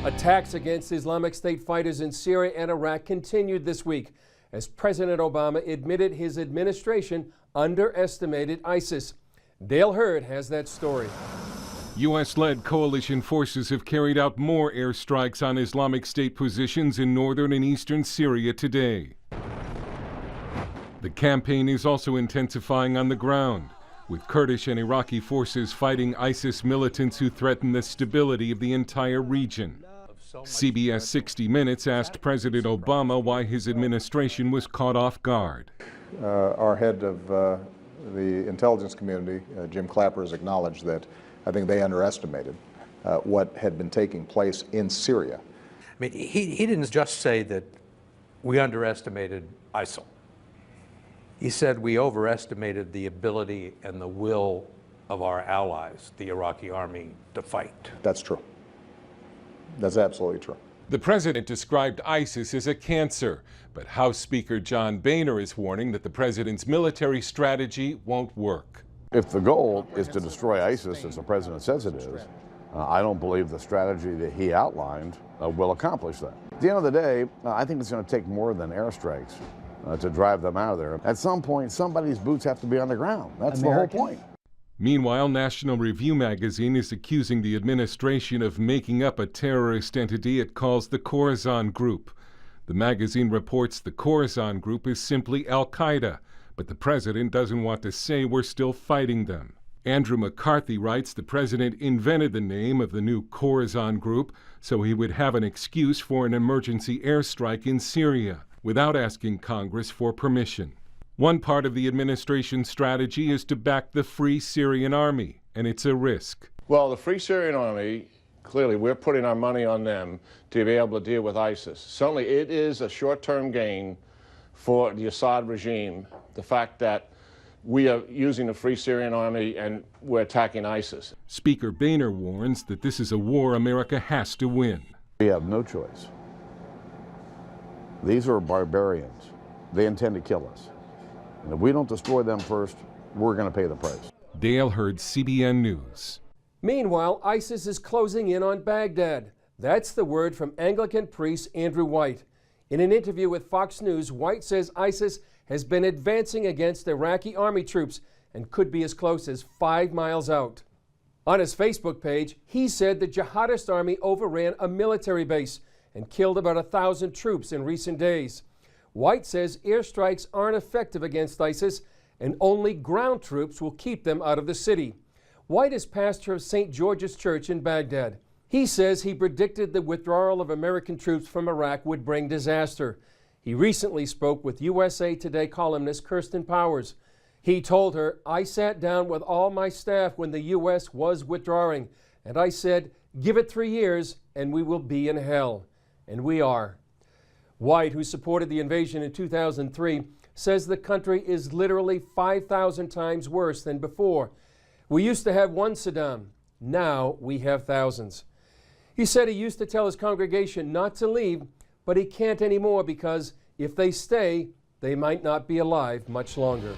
Attacks against Islamic State fighters in Syria and Iraq continued this week as President Obama admitted his administration underestimated ISIS. Dale Hurd has that story. U.S.-led coalition forces have carried out more airstrikes on Islamic State positions in northern and eastern Syria today. The campaign is also intensifying on the ground, with Kurdish and Iraqi forces fighting ISIS militants who threaten the stability of the entire region. CBS 60 Minutes asked President Obama why his administration was caught off guard. Our head of the intelligence community, Jim Clapper, has acknowledged that I think they underestimated what had been taking place in Syria. I mean, he didn't just say that we underestimated ISIL. He said we overestimated the ability and the will of our allies, the Iraqi army, to fight. That's true. That's absolutely true. The president described ISIS as a cancer, but House Speaker John Boehner is warning that the president's military strategy won't work. If the goal is to destroy ISIS, as the president says it is, I don't believe the strategy that he outlined will accomplish that. At the end of the day, I think it's going to take more than airstrikes to drive them out of there. At some point, somebody's boots have to be on the ground. That's the whole point. Meanwhile, National Review magazine is accusing the administration of making up a terrorist entity it calls the Khorasan Group. The magazine reports the Khorasan Group is simply Al-Qaeda, but the president doesn't want to say we're still fighting them. Andrew McCarthy writes the president invented the name of the new Khorasan Group so he would have an excuse for an emergency airstrike in Syria without asking Congress for permission. One part of the administration's strategy is to back the Free Syrian Army, and it's a risk. Well, the Free Syrian Army, clearly we're putting our money on them to be able to deal with ISIS. Certainly it is a short-term gain for the Assad regime, the fact that we are using the Free Syrian Army and we're attacking ISIS. Speaker Boehner warns that this is a war America has to win. We have no choice. These are barbarians. They intend to kill us. And if we don't destroy them first, we're going to pay the price. Dale Hurd, CBN News. Meanwhile, ISIS is closing in on Baghdad. That's the word from Anglican priest Andrew White. In an interview with Fox News, White says ISIS has been advancing against Iraqi army troops and could be as close as 5 miles out. On his Facebook page, he said the jihadist army overran a military base and killed about 1,000 troops in recent days. White says airstrikes aren't effective against ISIS and only ground troops will keep them out of the city. White is pastor of St. George's Church in Baghdad. He says he predicted the withdrawal of American troops from Iraq would bring disaster. He recently spoke with USA Today columnist Kirsten Powers. He told her, "I sat down with all my staff when the U.S. was withdrawing, and I said, give it 3 years and we will be in hell." And we are. White, who supported the invasion in 2003, says the country is literally 5,000 times worse than before. We used to have one Saddam. Now we have thousands. He said he used to tell his congregation not to leave, but he can't anymore because if they stay, they might not be alive much longer.